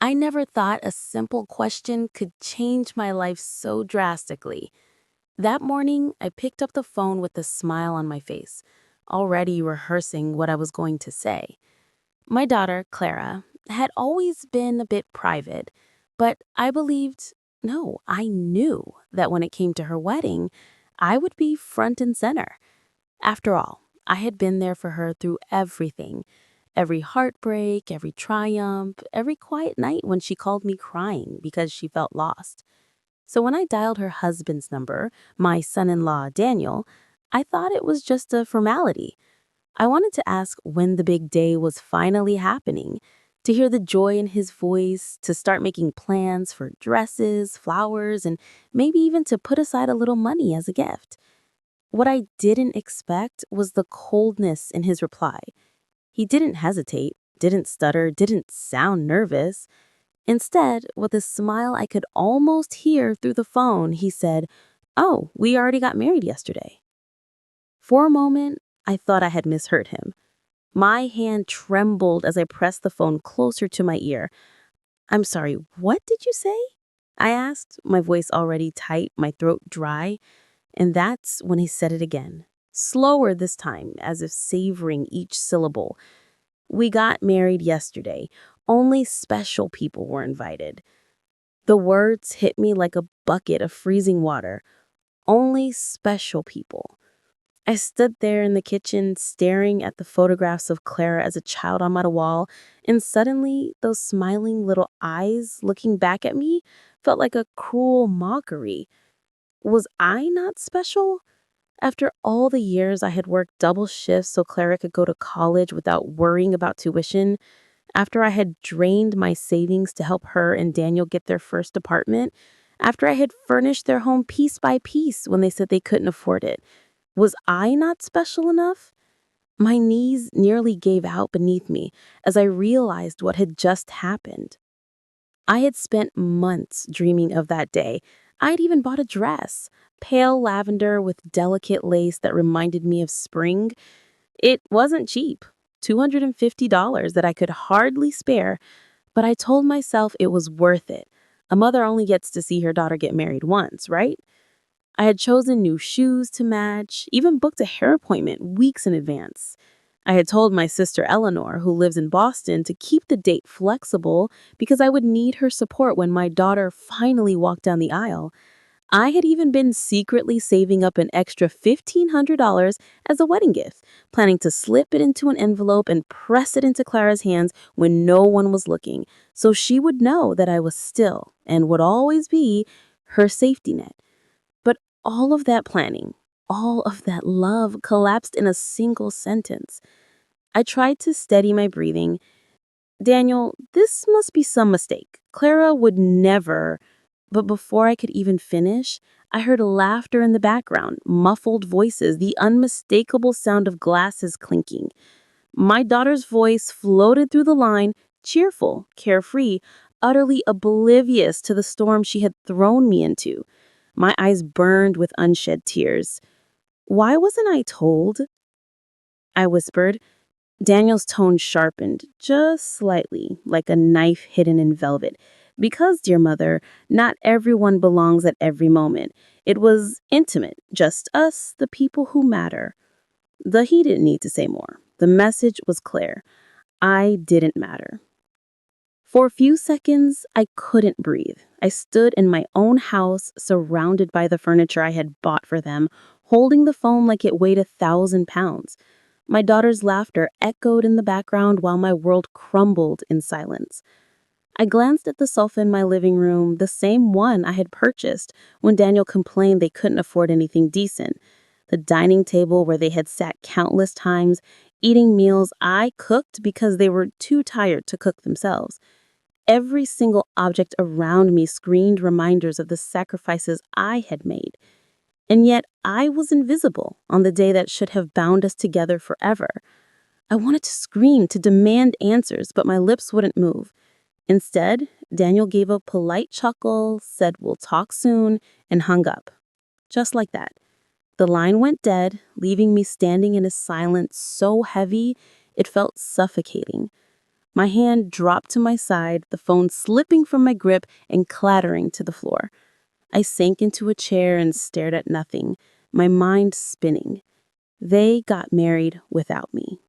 I never thought a simple question could change my life so drastically. That morning, I picked up the phone with a smile on my face, already rehearsing what I was going to say. My daughter, Clara, had always been a bit private, but I believed, no, I knew that when it came to her wedding, I would be front and center. After all, I had been there for her through everything. Every heartbreak, every triumph, every quiet night when she called me crying because she felt lost. So when I dialed her husband's number, my son-in-law, Daniel, I thought it was just a formality. I wanted to ask when the big day was finally happening, to hear the joy in his voice, to start making plans for dresses, flowers, and maybe even to put aside a little money as a gift. What I didn't expect was the coldness in his reply. He didn't hesitate, didn't stutter, didn't sound nervous. Instead, with a smile I could almost hear through the phone, he said, "Oh, we already got married yesterday." For a moment, I thought I had misheard him. My hand trembled as I pressed the phone closer to my ear. "I'm sorry, what did you say?" I asked, my voice already tight, my throat dry. And that's when he said it again, slower this time, as if savoring each syllable. "We got married yesterday. Only special people were invited." The words hit me like a bucket of freezing water. Only special people. I stood there in the kitchen staring at the photographs of Clara as a child on my wall, and suddenly those smiling little eyes looking back at me felt like a cruel mockery. Was I not special? After all the years I had worked double shifts so Clara could go to college without worrying about tuition, after I had drained my savings to help her and Daniel get their first apartment, after I had furnished their home piece by piece when they said they couldn't afford it, was I not special enough? My knees nearly gave out beneath me as I realized what had just happened. I had spent months dreaming of that day. I'd even bought a dress, pale lavender with delicate lace that reminded me of spring. It wasn't cheap, $250 that I could hardly spare, but I told myself it was worth it. A mother only gets to see her daughter get married once, right? I had chosen new shoes to match, even booked a hair appointment weeks in advance. I had told my sister Eleanor, who lives in Boston, to keep the date flexible because I would need her support when my daughter finally walked down the aisle. I had even been secretly saving up an extra $1,500 as a wedding gift, planning to slip it into an envelope and press it into Clara's hands when no one was looking, so she would know that I was still, and would always be, her safety net. But all of that planning, all of that love collapsed in a single sentence. I tried to steady my breathing. "Daniel, this must be some mistake. Clara would never." But before I could even finish, I heard laughter in the background, muffled voices, the unmistakable sound of glasses clinking. My daughter's voice floated through the line, cheerful, carefree, utterly oblivious to the storm she had thrown me into. My eyes burned with unshed tears. "Why wasn't I told?" I whispered. Daniel's tone sharpened, just slightly, like a knife hidden in velvet. "Because, dear mother, not everyone belongs at every moment. It was intimate, just us, the people who matter." He didn't need to say more. The message was clear. I didn't matter. For a few seconds, I couldn't breathe. I stood in my own house, surrounded by the furniture I had bought for them, holding the phone like it weighed 1,000 pounds. My daughter's laughter echoed in the background while my world crumbled in silence. I glanced at the sofa in my living room, the same one I had purchased when Daniel complained they couldn't afford anything decent. The dining table where they had sat countless times, eating meals I cooked because they were too tired to cook themselves. Every single object around me screamed reminders of the sacrifices I had made. And yet I was invisible on the day that should have bound us together forever. I wanted to scream, to demand answers, but my lips wouldn't move. Instead, Daniel gave a polite chuckle, said we'll talk soon, and hung up. Just like that. The line went dead, leaving me standing in a silence so heavy it felt suffocating. My hand dropped to my side, the phone slipping from my grip and clattering to the floor. I sank into a chair and stared at nothing, my mind spinning. They got married without me.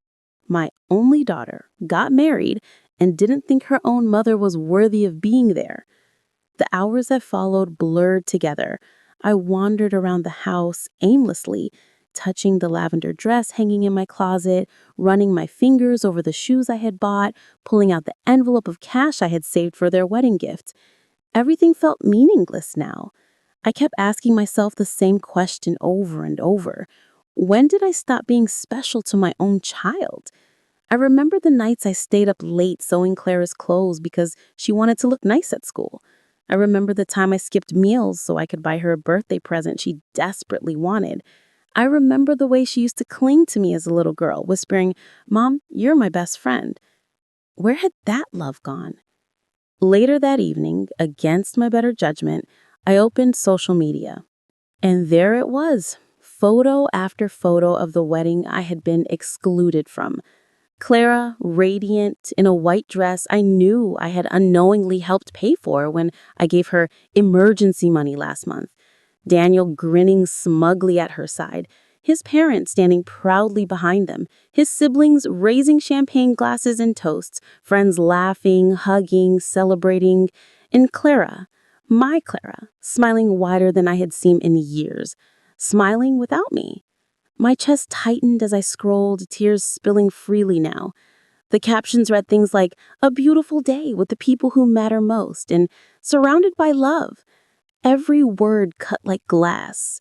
My only daughter got married and didn't think her own mother was worthy of being there. The hours that followed blurred together. I wandered around the house aimlessly, touching the lavender dress hanging in my closet, running my fingers over the shoes I had bought, pulling out the envelope of cash I had saved for their wedding gift. Everything felt meaningless now. I kept asking myself the same question over and over. When did I stop being special to my own child? I remember the nights I stayed up late sewing Clara's clothes because she wanted to look nice at school. I remember the time I skipped meals so I could buy her a birthday present she desperately wanted. I remember the way she used to cling to me as a little girl, whispering, "Mom, you're my best friend." Where had that love gone? Later that evening, against my better judgment, I opened social media. And there it was, photo after photo of the wedding I had been excluded from. Clara, radiant, in a white dress I knew I had unknowingly helped pay for when I gave her emergency money last month. Daniel grinning smugly at her side, his parents standing proudly behind them, his siblings raising champagne glasses and toasts, friends laughing, hugging, celebrating, and Clara, my Clara, smiling wider than I had seen in years, smiling without me. My chest tightened as I scrolled, tears spilling freely now. The captions read things like, "A beautiful day with the people who matter most," and "Surrounded by love." Every word cut like glass.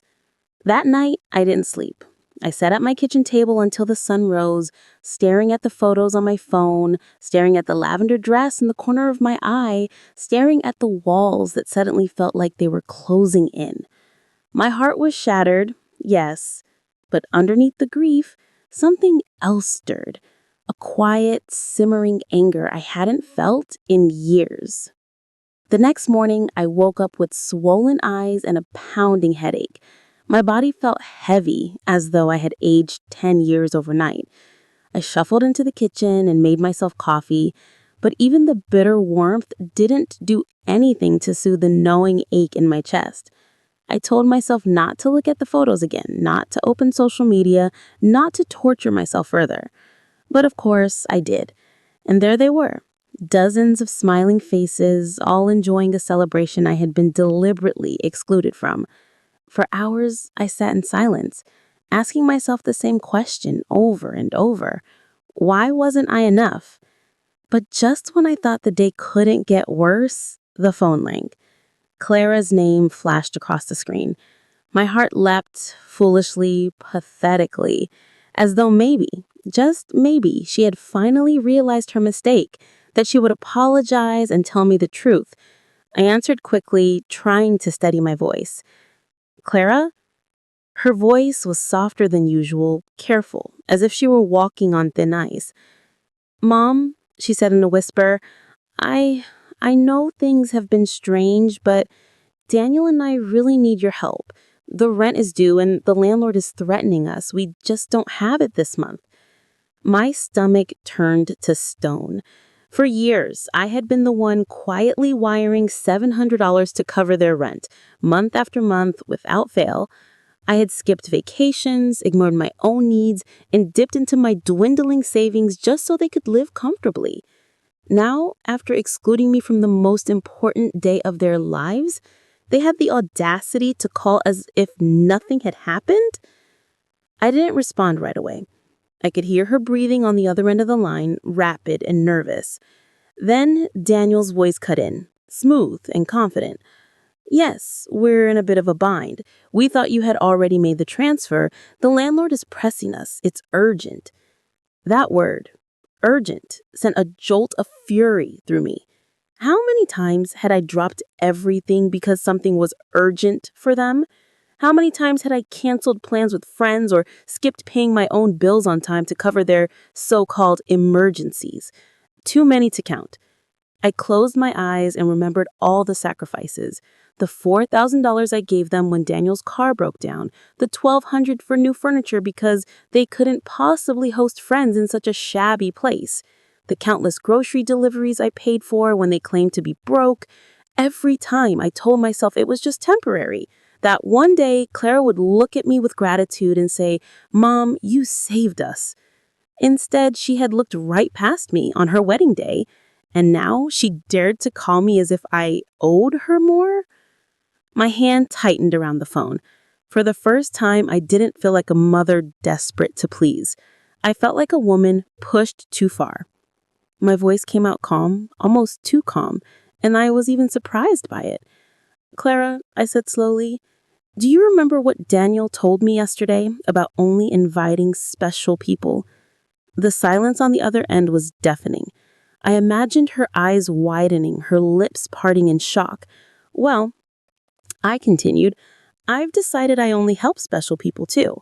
That night, I didn't sleep. I sat at my kitchen table until the sun rose, staring at the photos on my phone, staring at the lavender dress in the corner of my eye, staring at the walls that suddenly felt like they were closing in. My heart was shattered, yes, but underneath the grief, something else stirred. A quiet, simmering anger I hadn't felt in years. The next morning, I woke up with swollen eyes and a pounding headache. My body felt heavy, as though I had aged 10 years overnight. I shuffled into the kitchen and made myself coffee, but even the bitter warmth didn't do anything to soothe the gnawing ache in my chest. I told myself not to look at the photos again, not to open social media, not to torture myself further. But of course, I did. And there they were. Dozens of smiling faces, all enjoying a celebration I had been deliberately excluded from. For hours, I sat in silence, asking myself the same question over and over. Why wasn't I enough? But just when I thought the day couldn't get worse, the phone rang. Clara's name flashed across the screen. My heart leapt, foolishly, pathetically, as though maybe, just maybe, she had finally realized her mistake, that she would apologize and tell me the truth. I answered quickly, trying to steady my voice. "Clara?" Her voice was softer than usual, careful, as if she were walking on thin ice. "Mom," she said in a whisper, I know things have been strange, but Daniel and I really need your help. The rent is due and the landlord is threatening us. We just don't have it this month." My stomach turned to stone. For years, I had been the one quietly wiring $700 to cover their rent, month after month, without fail. I had skipped vacations, ignored my own needs, and dipped into my dwindling savings just so they could live comfortably. Now, after excluding me from the most important day of their lives, they had the audacity to call as if nothing had happened? I didn't respond right away. I could hear her breathing on the other end of the line, rapid and nervous. Then Daniel's voice cut in, smooth and confident. "Yes, we're in a bit of a bind. We thought you had already made the transfer. The landlord is pressing us. It's urgent." That word, urgent, sent a jolt of fury through me. How many times had I dropped everything because something was urgent for them? How many times had I canceled plans with friends or skipped paying my own bills on time to cover their so-called emergencies? Too many to count. I closed my eyes and remembered all the sacrifices. The $4,000 I gave them when Daniel's car broke down, the $1,200 for new furniture because they couldn't possibly host friends in such a shabby place, the countless grocery deliveries I paid for when they claimed to be broke. Every time I told myself it was just temporary, that one day Clara would look at me with gratitude and say, "Mom, you saved us." Instead, she had looked right past me on her wedding day, and now she dared to call me as if I owed her more. My hand tightened around the phone. For the first time, I didn't feel like a mother desperate to please. I felt like a woman pushed too far. My voice came out calm, almost too calm, and I was even surprised by it. "Clara," I said slowly, "do you remember what Daniel told me yesterday about only inviting special people?" The silence on the other end was deafening. I imagined her eyes widening, her lips parting in shock. "Well," I continued, "I've decided I only help special people too."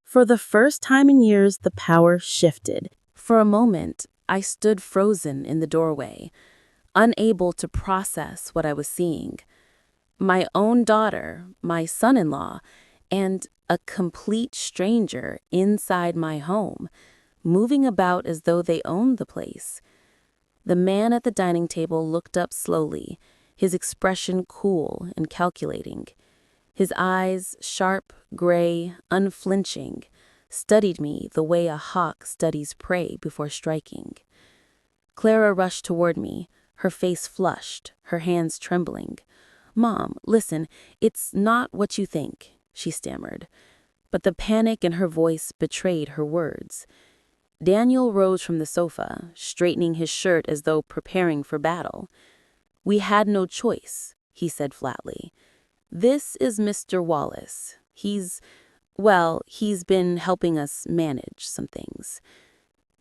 For the first time in years, the power shifted. For a moment, I stood frozen in the doorway, unable to process what I was seeing. My own daughter, my son-in-law, and a complete stranger inside my home, moving about as though they owned the place. The man at the dining table looked up slowly, his expression cool and calculating. His eyes, sharp, gray, unflinching, studied me the way a hawk studies prey before striking. Clara rushed toward me, her face flushed, her hands trembling. "Mom, listen, it's not what you think," she stammered. But the panic in her voice betrayed her words. Daniel rose from the sofa, straightening his shirt as though preparing for battle. "We had no choice," he said flatly. "This is Mr. Wallace. He's been helping us manage some things."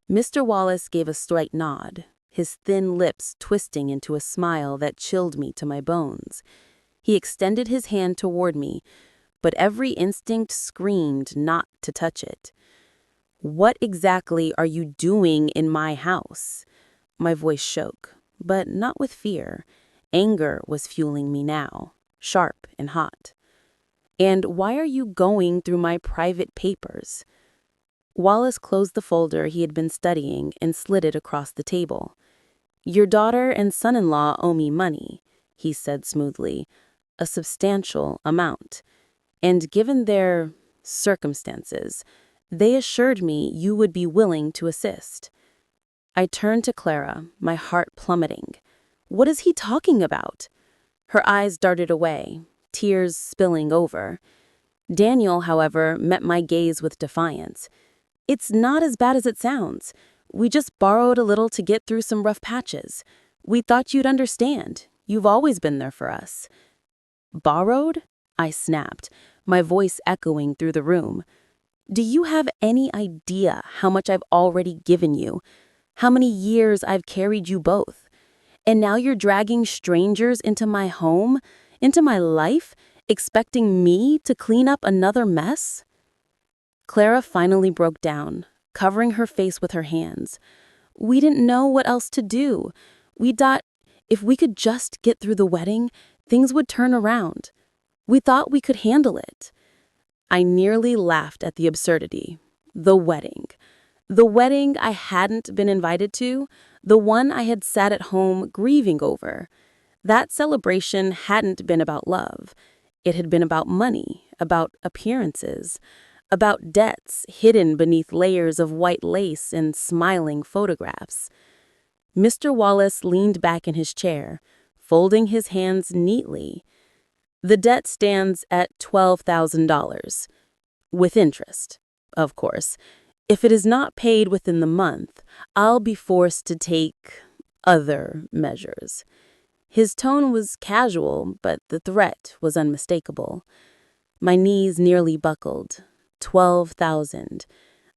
Mr. Wallace gave a slight nod, his thin lips twisting into a smile that chilled me to my bones. He extended his hand toward me, but every instinct screamed not to touch it. "What exactly are you doing in my house?" My voice shook, but not with fear. Anger was fueling me now, sharp and hot. "And why are you going through my private papers?" Wallace closed the folder he had been studying and slid it across the table. "Your daughter and son-in-law owe me money," he said smoothly, "a substantial amount. And given their circumstances, they assured me you would be willing to assist." I turned to Clara, my heart plummeting. What is he talking about? Her eyes darted away, tears spilling over. Daniel, however, met my gaze with defiance. "It's not as bad as it sounds. We just borrowed a little to get through some rough patches. We thought you'd understand. You've always been there for us." "Borrowed?" I snapped, my voice echoing through the room. "Do you have any idea how much I've already given you? How many years I've carried you both? And now you're dragging strangers into my home, into my life, expecting me to clean up another mess?" Clara finally broke down, covering her face with her hands. "We didn't know what else to do. We thought if we could just get through the wedding, things would turn around. We thought we could handle it." I nearly laughed at the absurdity. The wedding. The wedding I hadn't been invited to, the one I had sat at home grieving over. That celebration hadn't been about love. It had been about money, about appearances, about debts hidden beneath layers of white lace and smiling photographs. Mr. Wallace leaned back in his chair, folding his hands neatly. "The debt stands at $12,000. With interest, of course. If it is not paid within the month, I'll be forced to take other measures." His tone was casual, but the threat was unmistakable. My knees nearly buckled. 12,000.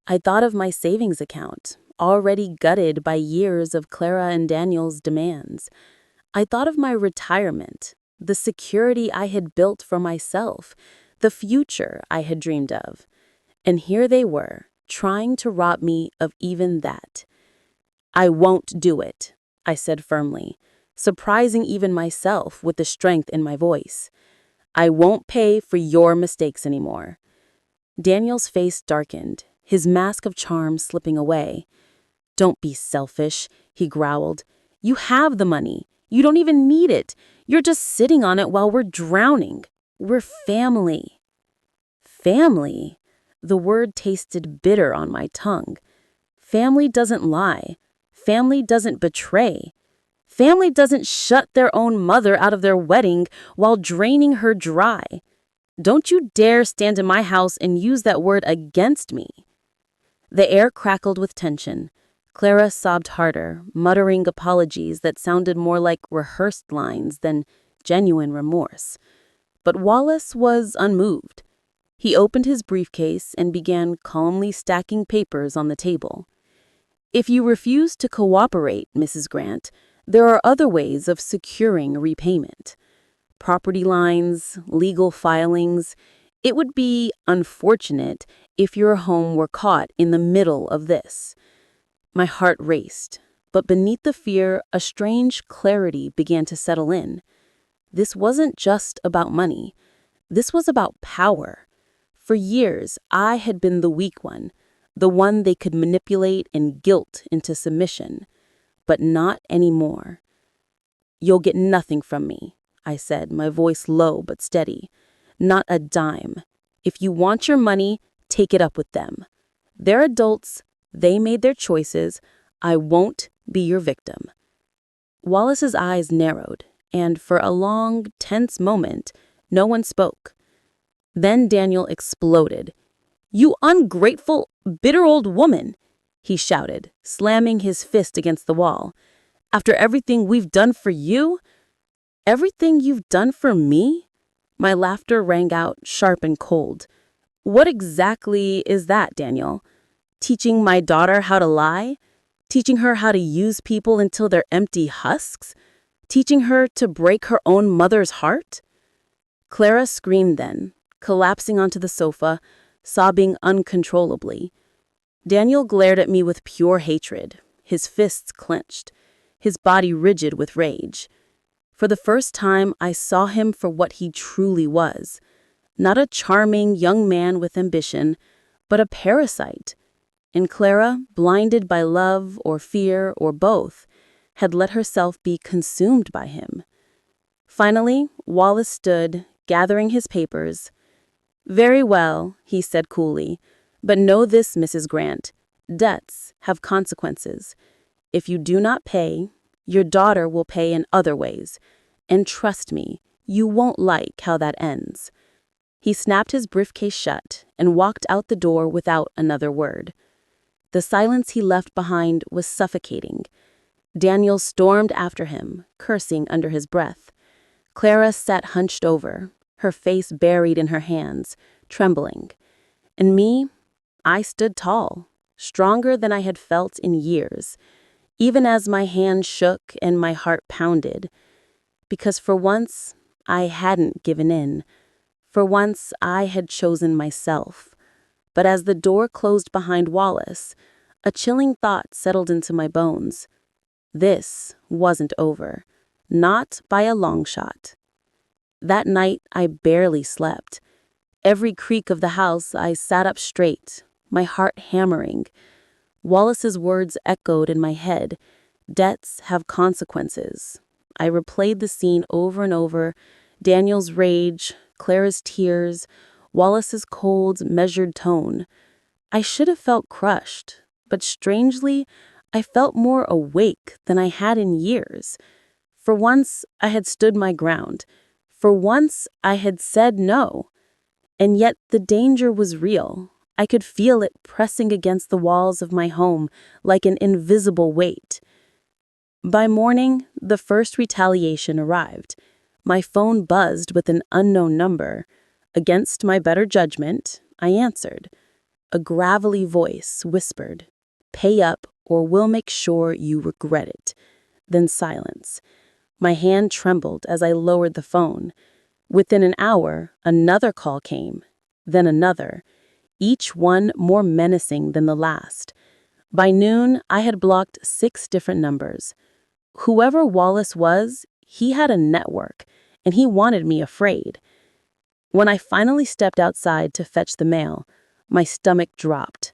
I thought of my savings account, already gutted by years of Clara and Daniel's demands. I thought of my retirement, the security I had built for myself, the future I had dreamed of. And here they were, trying to rob me of even that. "I won't do it," I said firmly, surprising even myself with the strength in my voice. "I won't pay for your mistakes anymore." Daniel's face darkened, his mask of charm slipping away. Don't be selfish, he growled. You have the money. You don't even need it. You're just sitting on it while we're drowning. We're family. Family? The word tasted bitter on my tongue. Family doesn't lie. Family doesn't betray. Family doesn't shut their own mother out of their wedding while draining her dry. Don't you dare stand in my house and use that word against me. The air crackled with tension. Clara sobbed harder, muttering apologies that sounded more like rehearsed lines than genuine remorse. But Wallace was unmoved. He opened his briefcase and began calmly stacking papers on the table. If you refuse to cooperate, Mrs. Grant, there are other ways of securing repayment. Property lines, legal filings. It would be unfortunate if your home were caught in the middle of this. My heart raced, but beneath the fear, a strange clarity began to settle in. This wasn't just about money. This was about power. For years, I had been the weak one, the one they could manipulate and guilt into submission. But not anymore. You'll get nothing from me, I said, my voice low but steady. Not a dime. If you want your money, take it up with them. They're adults. They made their choices. I won't be your victim. Wallace's eyes narrowed, and for a long, tense moment, no one spoke. Then Daniel exploded. You ungrateful, bitter old woman, he shouted, slamming his fist against the wall. After everything we've done for you? Everything you've done for me? My laughter rang out sharp and cold. What exactly is that, Daniel? Teaching my daughter how to lie? Teaching her how to use people until they're empty husks? Teaching her to break her own mother's heart? Clara screamed then, collapsing onto the sofa, sobbing uncontrollably. Daniel glared at me with pure hatred, his fists clenched, his body rigid with rage. For the first time, I saw him for what he truly was. Not a charming young man with ambition, but a parasite. And Clara, blinded by love or fear or both, had let herself be consumed by him. Finally, Wallace stood, gathering his papers. Very well, he said coolly, but know this, Mrs. Grant. Debts have consequences. If you do not pay, your daughter will pay in other ways. And trust me, you won't like how that ends. He snapped his briefcase shut and walked out the door without another word. The silence he left behind was suffocating. Daniel stormed after him, cursing under his breath. Clara sat hunched over, her face buried in her hands, trembling. And me, I stood tall, stronger than I had felt in years, even as my hand shook and my heart pounded. Because for once, I hadn't given in. For once, I had chosen myself. But as the door closed behind Wallace, a chilling thought settled into my bones. This wasn't over. Not by a long shot. That night, I barely slept. Every creak of the house, I sat up straight, my heart hammering. Wallace's words echoed in my head. Debts have consequences. I replayed the scene over and over. Daniel's rage, Clara's tears, Wallace's cold, measured tone. I should have felt crushed, but strangely, I felt more awake than I had in years. For once, I had stood my ground. For once, I had said no. And yet the danger was real. I could feel it pressing against the walls of my home like an invisible weight. By morning, the first retaliation arrived. My phone buzzed with an unknown number. Against my better judgment, I answered. A gravelly voice whispered, "Pay up or we'll make sure you regret it." Then silence. My hand trembled as I lowered the phone. Within an hour, another call came, then another, each one more menacing than the last. By noon, I had blocked 6 different numbers. Whoever Wallace was, he had a network, and he wanted me afraid. When I finally stepped outside to fetch the mail, my stomach dropped.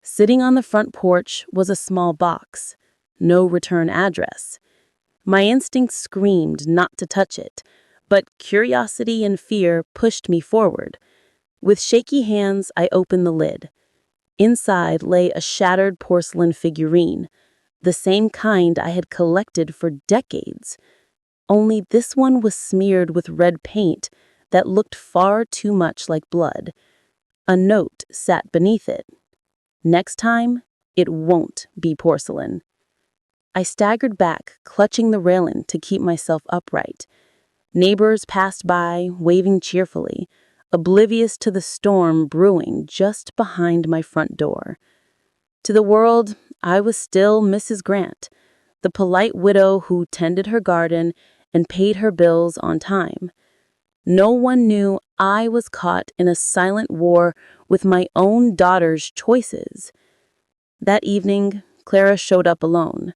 Sitting on the front porch was a small box, no return address. My instincts screamed not to touch it, but curiosity and fear pushed me forward. With shaky hands, I opened the lid. Inside lay a shattered porcelain figurine, the same kind I had collected for decades. Only this one was smeared with red paint that looked far too much like blood. A note sat beneath it. Next time, it won't be porcelain. I staggered back, clutching the railing to keep myself upright. Neighbors passed by, waving cheerfully, oblivious to the storm brewing just behind my front door. To the world, I was still Mrs. Grant, the polite widow who tended her garden and paid her bills on time. No one knew I was caught in a silent war with my own daughter's choices. That evening, Clara showed up alone.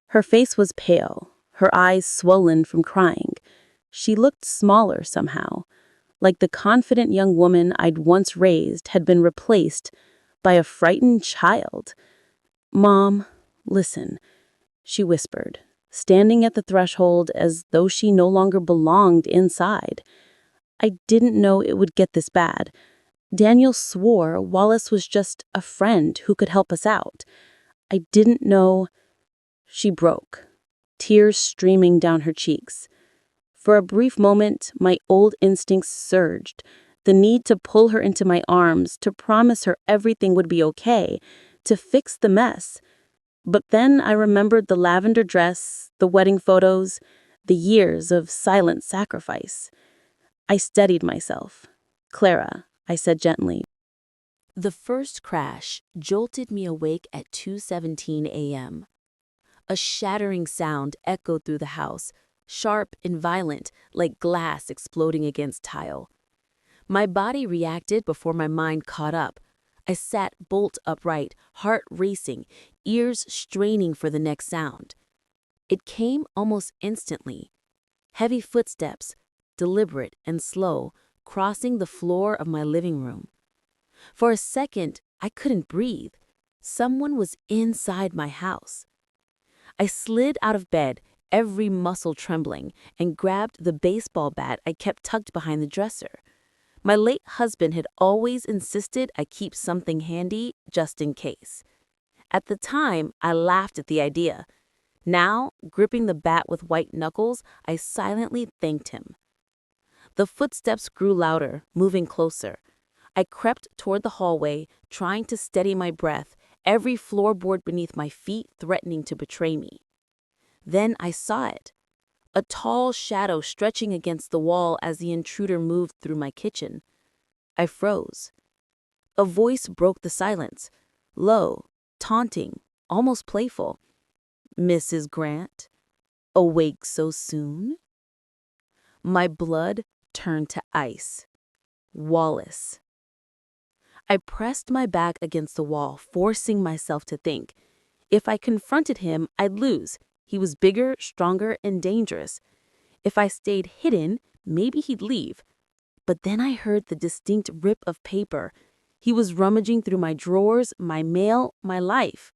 Her face was pale, her eyes swollen from crying. She looked smaller somehow, like the confident young woman I'd once raised had been replaced by a frightened child. "Mom, listen," she whispered, standing at the threshold as though she no longer belonged inside. "I didn't know it would get this bad. Daniel swore Wallace was just a friend who could help us out. I didn't know—" She broke, tears streaming down her cheeks. For a brief moment, my old instincts surged, the need to pull her into my arms, to promise her everything would be okay, to fix the mess. But then I remembered the lavender dress, the wedding photos, the years of silent sacrifice. I steadied myself. "Clara," I said gently. The first crash jolted me awake at 2:17 a.m. A shattering sound echoed through the house, sharp and violent, like glass exploding against tile. My body reacted before my mind caught up. I sat bolt upright, heart racing, ears straining for the next sound. It came almost instantly. Heavy footsteps, deliberate and slow, crossing the floor of my living room. For a second, I couldn't breathe. Someone was inside my house. I slid out of bed, every muscle trembling, and grabbed the baseball bat I kept tucked behind the dresser. My late husband had always insisted I keep something handy just in case. At the time, I laughed at the idea. Now, gripping the bat with white knuckles, I silently thanked him. The footsteps grew louder, moving closer. I crept toward the hallway, trying to steady my breath, every floorboard beneath my feet threatening to betray me. Then I saw it. A tall shadow stretching against the wall as the intruder moved through my kitchen. I froze. A voice broke the silence, low, taunting, almost playful. "Mrs. Grant, awake so soon?" My blood turned to ice. Wallace. I pressed my back against the wall, forcing myself to think. If I confronted him, I'd lose. He was bigger, stronger, and dangerous. If I stayed hidden, maybe he'd leave. But then I heard the distinct rip of paper. He was rummaging through my drawers, my mail, my life.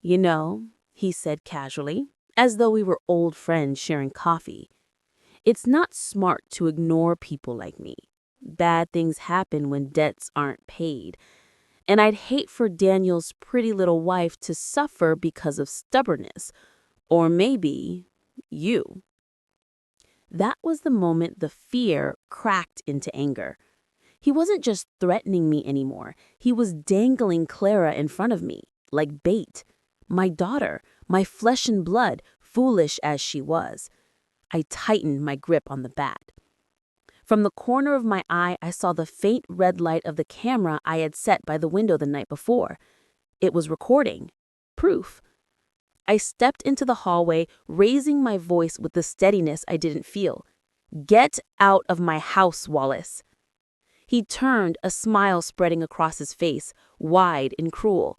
"You know," he said casually, as though we were old friends sharing coffee, "it's not smart to ignore people like me. Bad things happen when debts aren't paid. And I'd hate for Daniel's pretty little wife to suffer because of stubbornness. Or maybe you." That was the moment the fear cracked into anger. He wasn't just threatening me anymore. He was dangling Clara in front of me, like bait. My daughter, my flesh and blood, foolish as she was. I tightened my grip on the bat. From the corner of my eye, I saw the faint red light of the camera I had set by the window the night before. It was recording. Proof. I stepped into the hallway, raising my voice with the steadiness I didn't feel. "Get out of my house, Wallace." He turned, a smile spreading across his face, wide and cruel.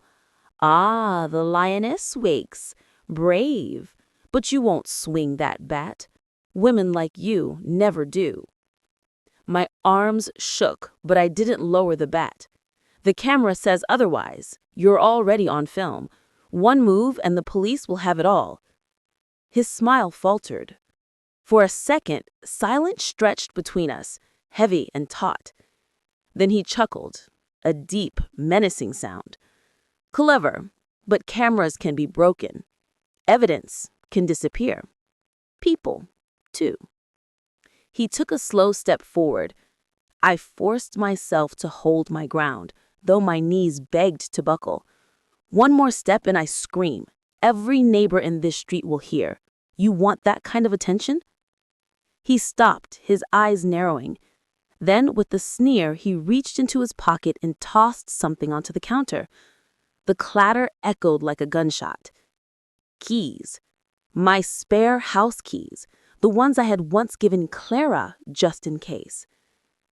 "Ah, the lioness wakes. Brave. But you won't swing that bat. Women like you never do." My arms shook, but I didn't lower the bat. The camera says otherwise. You're already on film. One move and the police will have it all." His smile faltered. For a second, silence stretched between us, heavy and taut. Then he chuckled, a deep, menacing sound. "Clever, but cameras can be broken. Evidence can disappear. People, too." He took a slow step forward. I forced myself to hold my ground, though my knees begged to buckle. One more step and I scream. "Every neighbor in this street will hear. You want that kind of attention?" He stopped, his eyes narrowing. Then, with a sneer, he reached into his pocket and tossed something onto the counter. The clatter echoed like a gunshot. Keys. My spare house keys. The ones I had once given Clara just in case.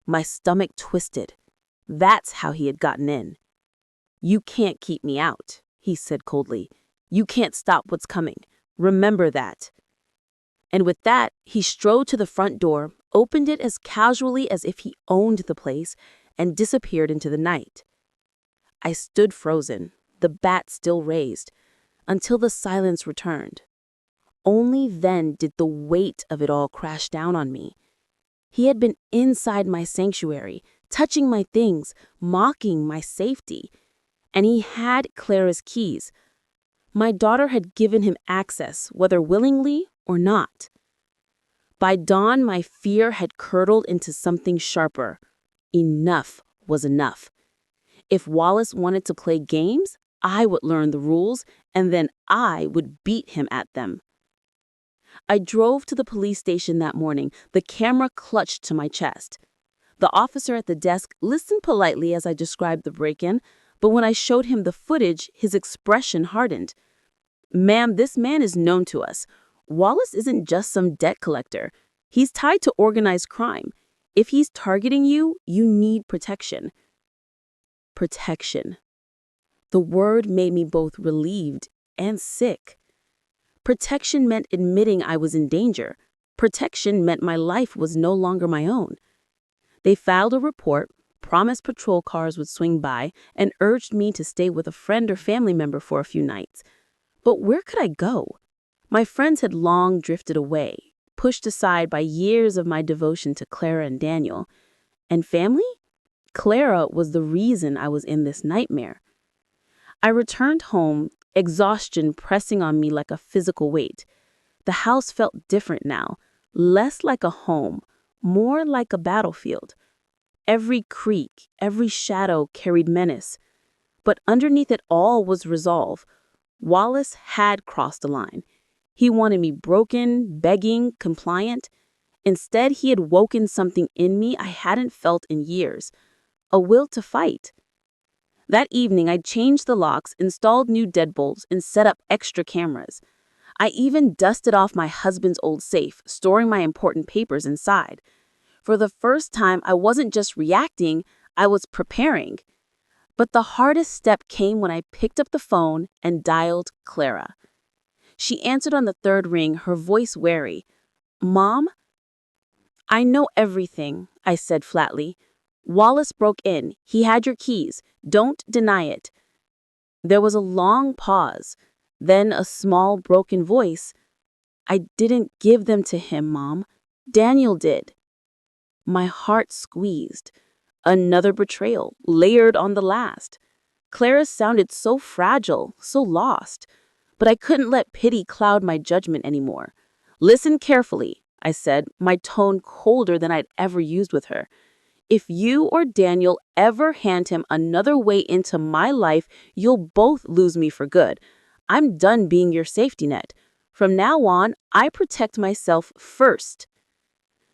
My stomach twisted. That's how he had gotten in. "You can't keep me out," he said coldly. "You can't stop what's coming. Remember that." And with that, he strode to the front door, opened it as casually as if he owned the place, and disappeared into the night. I stood frozen, the bat still raised, until the silence returned. Only then did the weight of it all crash down on me. He had been inside my sanctuary, touching my things, mocking my safety. And he had Clara's keys. My daughter had given him access, whether willingly or not. By dawn, my fear had curdled into something sharper. Enough was enough. If Wallace wanted to play games, I would learn the rules, and then I would beat him at them. I drove to the police station that morning, the camera clutched to my chest. The officer at the desk listened politely as I described the break-in, but when I showed him the footage, his expression hardened. "Ma'am, this man is known to us. Wallace isn't just some debt collector. He's tied to organized crime. If he's targeting you, you need protection." Protection. The word made me both relieved and sick. Protection meant admitting I was in danger. Protection meant my life was no longer my own. They filed a report, promised patrol cars would swing by, and urged me to stay with a friend or family member for a few nights. But where could I go? My friends had long drifted away, pushed aside by years of my devotion to Clara and Daniel. And family? Clara was the reason I was in this nightmare. I returned home, exhaustion pressing on me like a physical weight. The house felt different now, less like a home, more like a battlefield. Every creak, every shadow carried menace. But underneath it all was resolve. Wallace had crossed the line. He wanted me broken, begging, compliant. Instead, he had woken something in me I hadn't felt in years, a will to fight. That evening, I changed the locks, installed new deadbolts, and set up extra cameras. I even dusted off my husband's old safe, storing my important papers inside. For the first time, I wasn't just reacting, I was preparing. But the hardest step came when I picked up the phone and dialed Clara. She answered on the third ring, her voice wary. "Mom?" "I know everything," I said flatly. "Wallace broke in. He had your keys. Don't deny it." There was a long pause, then a small broken voice. "I didn't give them to him, Mom. Daniel did." My heart squeezed. Another betrayal, layered on the last. Clara sounded so fragile, so lost. But I couldn't let pity cloud my judgment anymore. "Listen carefully," I said, my tone colder than I'd ever used with her. "If you or Daniel ever hand him another way into my life, you'll both lose me for good. I'm done being your safety net. From now on, I protect myself first."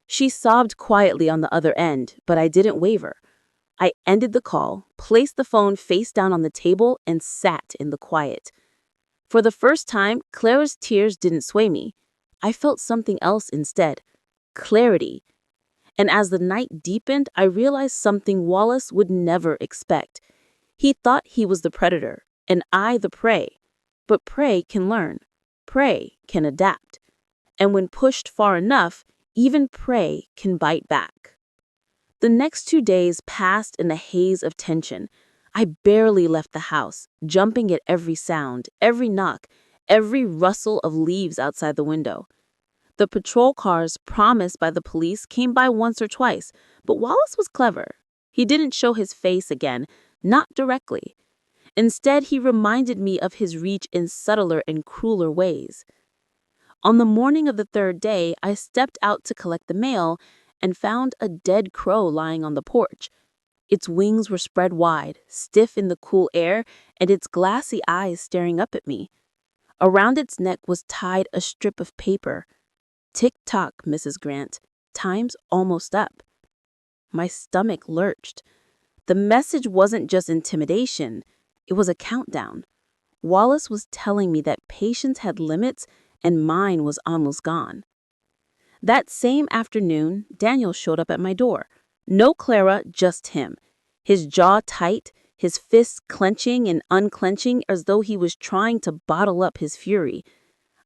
She sobbed quietly on the other end, but I didn't waver. I ended the call, placed the phone face down on the table, and sat in the quiet. For the first time, Clara's tears didn't sway me. I felt something else instead. Clarity. And as the night deepened, I realized something Wallace would never expect. He thought he was the predator, and I the prey. But prey can learn. Prey can adapt. And when pushed far enough, even prey can bite back. The next 2 days passed in a haze of tension. I barely left the house, jumping at every sound, every knock, every rustle of leaves outside the window. The patrol cars promised by the police came by once or twice, but Wallace was clever. He didn't show his face again, not directly. Instead, he reminded me of his reach in subtler and crueler ways. On the morning of the third day, I stepped out to collect the mail and found a dead crow lying on the porch. Its wings were spread wide, stiff in the cool air, and its glassy eyes staring up at me. Around its neck was tied a strip of paper. "Tick-tock, Mrs. Grant. Time's almost up." My stomach lurched. The message wasn't just intimidation, it was a countdown. Wallace was telling me that patience had limits and mine was almost gone. That same afternoon, Daniel showed up at my door. No Clara, just him. His jaw tight, his fists clenching and unclenching as though he was trying to bottle up his fury.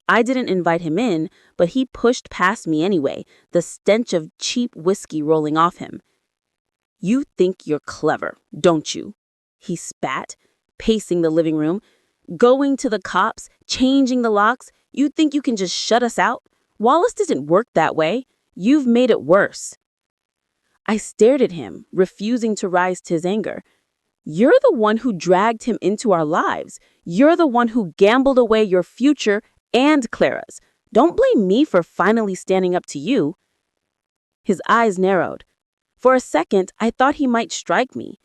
I didn't invite him in, but he pushed past me anyway, the stench of cheap whiskey rolling off him. "You think you're clever, don't you?" he spat, pacing the living room. "Going to the cops, changing the locks, you think you can just shut us out? Wallace doesn't work that way. You've made it worse." I stared at him, refusing to rise to his anger. "You're the one who dragged him into our lives. You're the one who gambled away your future and Clara's. Don't blame me for finally standing up to you." His eyes narrowed. For a second, I thought he might strike me.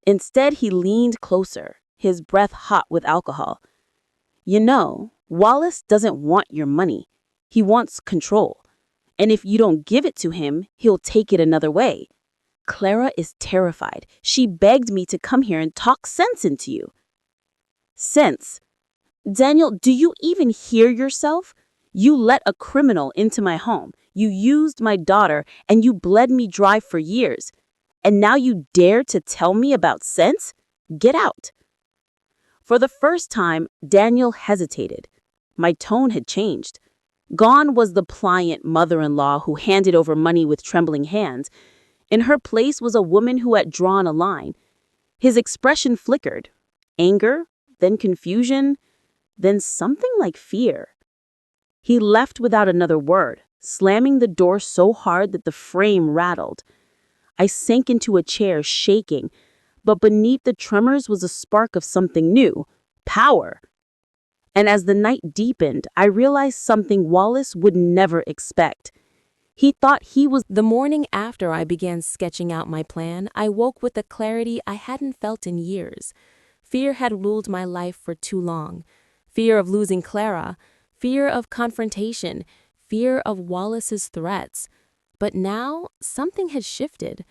Instead, he leaned closer, his breath hot with alcohol. "You know, Wallace doesn't want your money. He wants control. And if you don't give it to him, he'll take it another way. Clara is terrified. She begged me to come here and talk sense into you." "Sense? Daniel, do you even hear yourself? You let a criminal into my home. You used my daughter, and you bled me dry for years. And now you dare to tell me about sense? Get out." For the first time, Daniel hesitated. My tone had changed. Gone was the pliant mother-in-law who handed over money with trembling hands. In her place was a woman who had drawn a line. His expression flickered. Anger, then confusion, then something like fear. He left without another word, slamming the door so hard that the frame rattled. I sank into a chair, shaking, but beneath the tremors was a spark of something new, power. And as the night deepened, I realized something Wallace would never expect. He thought he was. The morning after I began sketching out my plan, I woke with a clarity I hadn't felt in years. Fear had ruled my life for too long. Fear of losing Clara, fear of confrontation, fear of Wallace's threats. But now, something had shifted.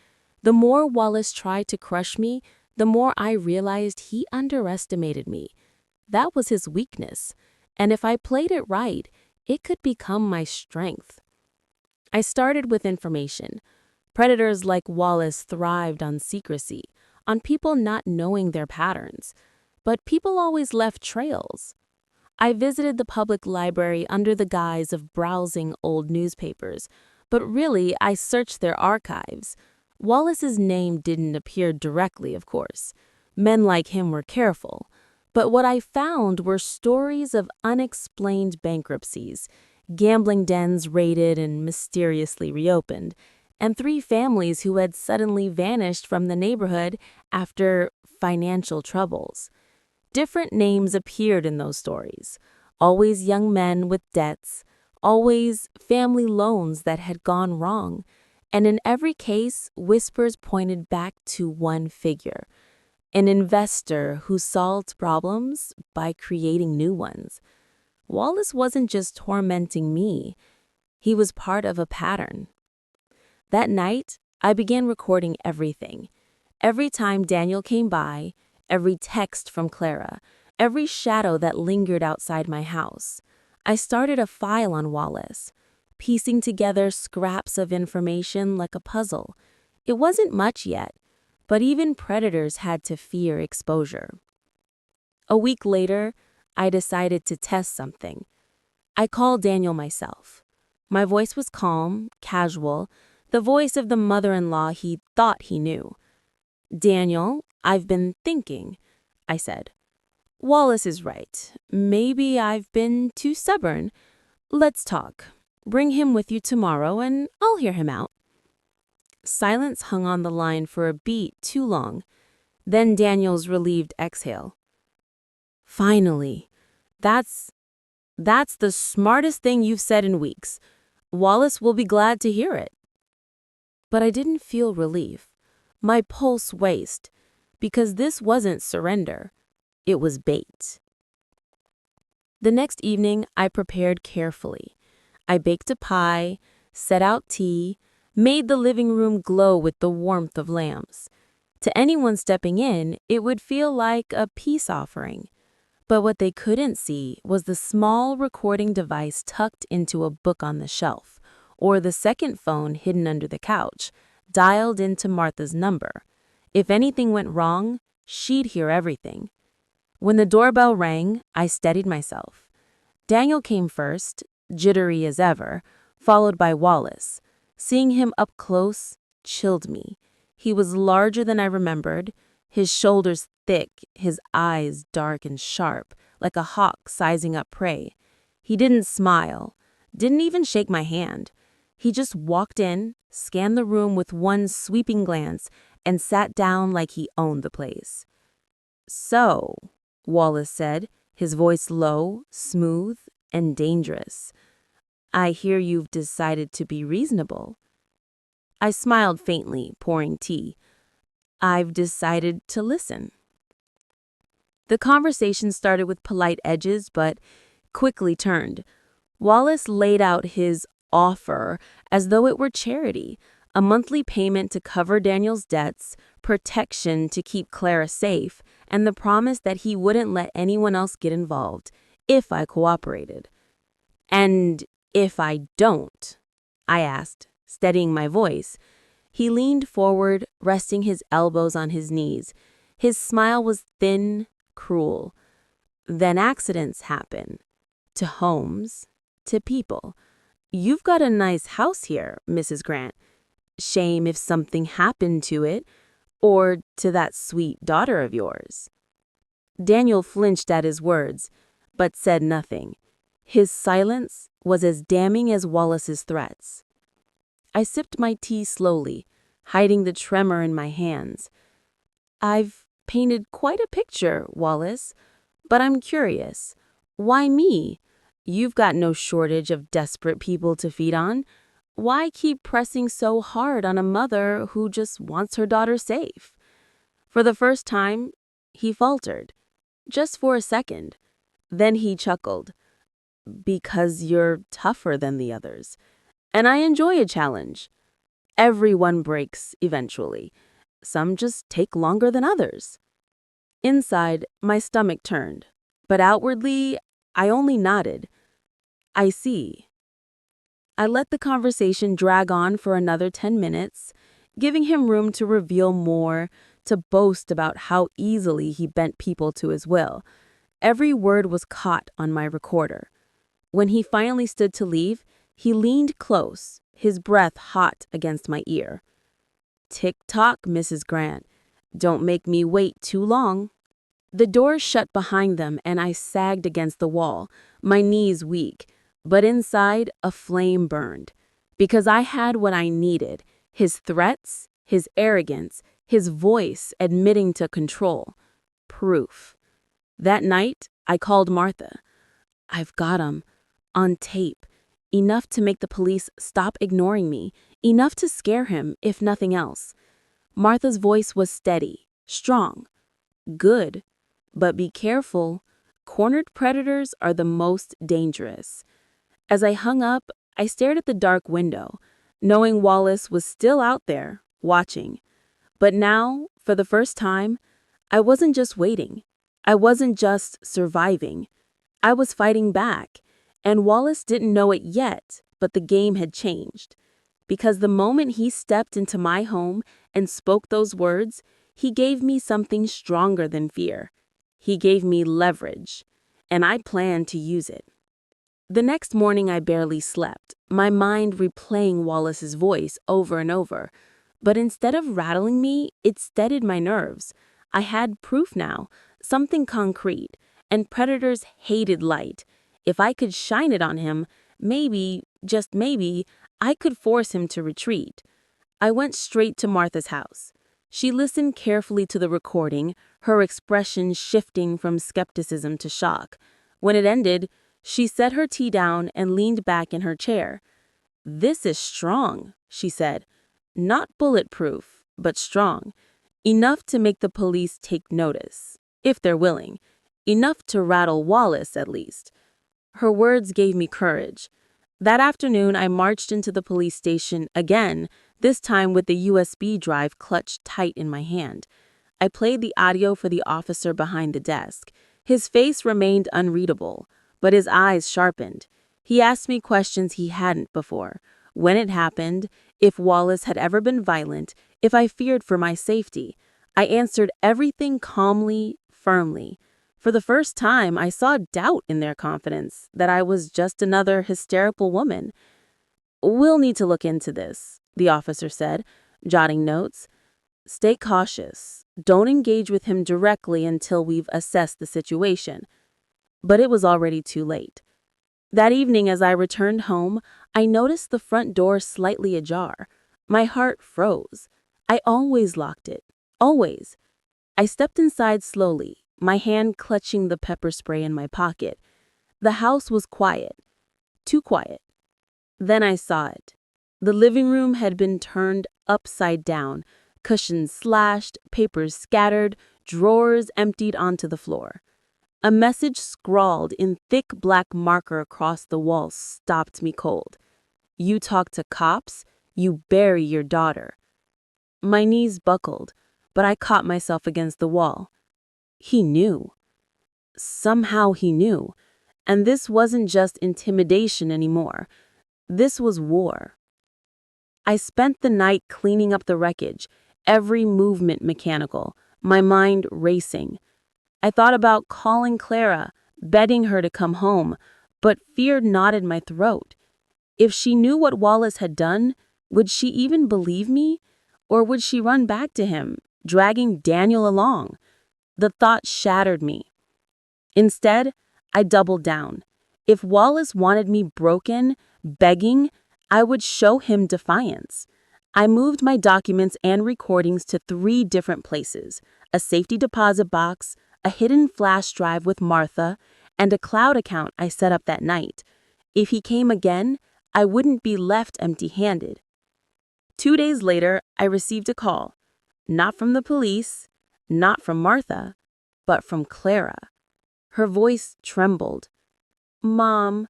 The more Wallace tried to crush me, the more I realized he underestimated me. That was his weakness, and if I played it right, it could become my strength. I started with information. Predators like Wallace thrived on secrecy, on people not knowing their patterns. But people always left trails. I visited the public library under the guise of browsing old newspapers, but really I searched their archives. Wallace's name didn't appear directly, of course. Men like him were careful. But what I found were stories of unexplained bankruptcies, gambling dens raided and mysteriously reopened, and 3 families who had suddenly vanished from the neighborhood after financial troubles. Different names appeared in those stories, always young men with debts, always family loans that had gone wrong, and in every case, whispers pointed back to one figure. An investor who solved problems by creating new ones. Wallace wasn't just tormenting me. He was part of a pattern. That night, I began recording everything. Every time Daniel came by, every text from Clara, every shadow that lingered outside my house. I started a file on Wallace, piecing together scraps of information like a puzzle. It wasn't much yet, but even predators had to fear exposure. A week later, I decided to test something. I called Daniel myself. My voice was calm, casual, the voice of the mother-in-law he thought he knew. "Daniel, "I've been thinking," I said. "Wallace is right. Maybe I've been too stubborn. Let's talk. Bring him with you tomorrow and I'll hear him out." Silence hung on the line for a beat too long. Then Daniel's relieved exhale. "Finally. That's the smartest thing you've said in weeks. Wallace will be glad to hear it." But I didn't feel relief. My pulse raced, because this wasn't surrender. It was bait. The next evening, I prepared carefully. I baked a pie, set out tea, made the living room glow with the warmth of lamps. To anyone stepping in, it would feel like a peace offering. But what they couldn't see was the small recording device tucked into a book on the shelf, or the second phone hidden under the couch, dialed into Martha's number. If anything went wrong, she'd hear everything. When the doorbell rang, I steadied myself. Daniel came first, jittery as ever, followed by Wallace. Seeing him up close chilled me. He was larger than I remembered, his shoulders thick, his eyes dark and sharp, like a hawk sizing up prey. He didn't smile, didn't even shake my hand. He just walked in, scanned the room with one sweeping glance, and sat down like he owned the place. "So," Wallace said, his voice low, smooth, and dangerous, "I hear you've decided to be reasonable." I smiled faintly, pouring tea. "I've decided to listen." The conversation started with polite edges, but quickly turned. Wallace laid out his offer as though it were charity, a monthly payment to cover Daniel's debts, protection to keep Clara safe, and the promise that he wouldn't let anyone else get involved, if I cooperated. "And if I don't?" I asked, steadying my voice. He leaned forward, resting his elbows on his knees. His smile was thin, cruel. "Then accidents happen. To homes, to people. You've got a nice house here, Mrs. Grant. Shame if something happened to it, or to that sweet daughter of yours." Daniel flinched at his words, but said nothing. His silence was as damning as Wallace's threats. I sipped my tea slowly, hiding the tremor in my hands. "I've painted quite a picture, Wallace, but I'm curious. Why me? You've got no shortage of desperate people to feed on. Why keep pressing so hard on a mother who just wants her daughter safe?" For the first time, he faltered, just for a second. Then he chuckled. "Because you're tougher than the others. And I enjoy a challenge. Everyone breaks eventually. Some just take longer than others." Inside, my stomach turned, but outwardly, I only nodded. "I see." I let the conversation drag on for another 10 minutes, giving him room to reveal more, to boast about how easily he bent people to his will. Every word was caught on my recorder. When he finally stood to leave, he leaned close, his breath hot against my ear. "Tick-tock, Mrs. Grant. Don't make me wait too long." The door shut behind them and I sagged against the wall, my knees weak, but inside a flame burned. Because I had what I needed, his threats, his arrogance, his voice admitting to control. Proof. That night, I called Martha. "I've got him. On tape. Enough to make the police stop ignoring me. Enough to scare him, if nothing else." Martha's voice was steady, strong. "Good. But be careful. Cornered predators are the most dangerous." As I hung up, I stared at the dark window, knowing Wallace was still out there, watching. But now, for the first time, I wasn't just waiting. I wasn't just surviving. I was fighting back. And Wallace didn't know it yet, but the game had changed. Because the moment he stepped into my home and spoke those words, he gave me something stronger than fear. He gave me leverage, and I planned to use it. The next morning I barely slept, my mind replaying Wallace's voice over and over. But instead of rattling me, it steadied my nerves. I had proof now, something concrete, and predators hated light. If I could shine it on him, maybe, just maybe, I could force him to retreat. I went straight to Martha's house. She listened carefully to the recording, her expression shifting from skepticism to shock. When it ended, she set her tea down and leaned back in her chair. "This is strong," she said. "Not bulletproof, but strong. Enough to make the police take notice, if they're willing. Enough to rattle Wallace, at least." Her words gave me courage. That afternoon, I marched into the police station again, this time with the USB drive clutched tight in my hand. I played the audio for the officer behind the desk. His face remained unreadable, but his eyes sharpened. He asked me questions he hadn't before. When it happened, if Wallace had ever been violent, if I feared for my safety. I answered everything calmly, firmly. For the first time, I saw doubt in their confidence, that I was just another hysterical woman. "We'll need to look into this," the officer said, jotting notes. "Stay cautious. Don't engage with him directly until we've assessed the situation." But it was already too late. That evening, as I returned home, I noticed the front door slightly ajar. My heart froze. I always locked it. Always. I stepped inside slowly, my hand clutching the pepper spray in my pocket. The house was quiet. Too quiet. Then I saw it. The living room had been turned upside down, cushions slashed, papers scattered, drawers emptied onto the floor. A message scrawled in thick black marker across the wall stopped me cold. "You talk to cops, you bury your daughter." My knees buckled, but I caught myself against the wall. He knew. Somehow he knew. And this wasn't just intimidation anymore. This was war. I spent the night cleaning up the wreckage, every movement mechanical, my mind racing. I thought about calling Clara, begging her to come home, but fear knotted my throat. If she knew what Wallace had done, would she even believe me? Or would she run back to him, dragging Daniel along? The thought shattered me. Instead, I doubled down. If Wallace wanted me broken, begging, I would show him defiance. I moved my documents and recordings to 3 different places: a safety deposit box, a hidden flash drive with Martha, and a cloud account I set up that night. If he came again, I wouldn't be left empty-handed. 2 days later, I received a call. Not from the police, not from Martha, but from Clara. Her voice trembled. "Mom,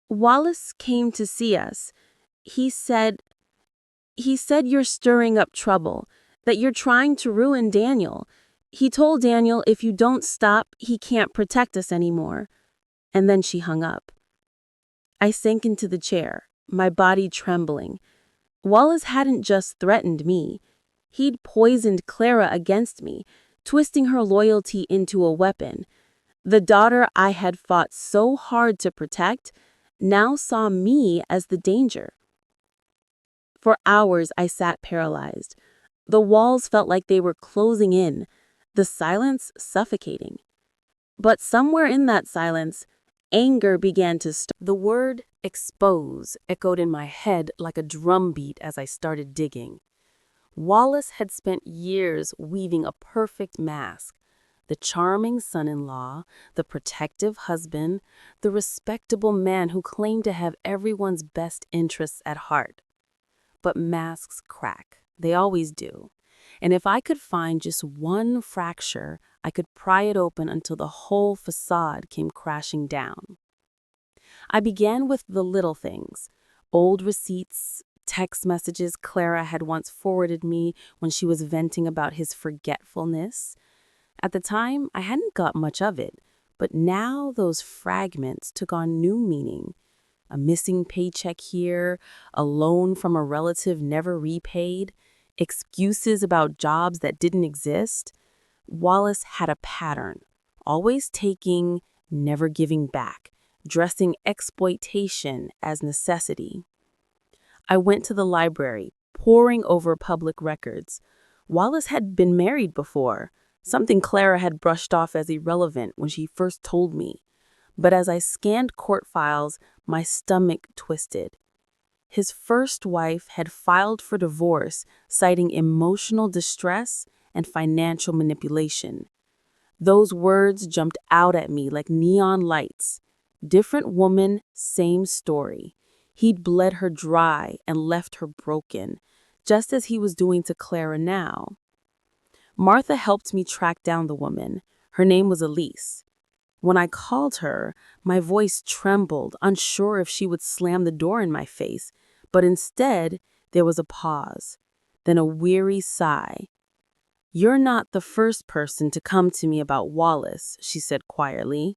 Wallace came to see us. He said you're stirring up trouble, that you're trying to ruin Daniel. He told Daniel if you don't stop, he can't protect us anymore." And then she hung up. I sank into the chair, my body trembling. Wallace hadn't just threatened me. He'd poisoned Clara against me, twisting her loyalty into a weapon. The daughter I had fought so hard to protect now saw me as the danger. For hours I sat paralyzed. The walls felt like they were closing in, the silence suffocating. But somewhere in that silence, anger began to stir. The word expose echoed in my head like a drumbeat as I started digging. Wallace had spent years weaving a perfect mask. The charming son-in-law, the protective husband, the respectable man who claimed to have everyone's best interests at heart. But masks crack. They always do. And if I could find just one fracture, I could pry it open until the whole facade came crashing down. I began with the little things: old receipts, text messages Clara had once forwarded me when she was venting about his forgetfulness. At the time, I hadn't got much of it, but now those fragments took on new meaning. A missing paycheck here, a loan from a relative never repaid, excuses about jobs that didn't exist. Wallace had a pattern: always taking, never giving back, dressing exploitation as necessity. I went to the library, poring over public records. Wallace had been married before. something Clara had brushed off as irrelevant when she first told me. But as I scanned court files, my stomach twisted. His first wife had filed for divorce, citing emotional distress and financial manipulation. Those words jumped out at me like neon lights. Different woman, same story. He'd bled her dry and left her broken, just as he was doing to Clara now. Martha helped me track down the woman. Her name was Elise. When I called her, my voice trembled, unsure if she would slam the door in my face, but instead there was a pause, then a weary sigh. "You're not the first person to come to me about Wallace," she said quietly,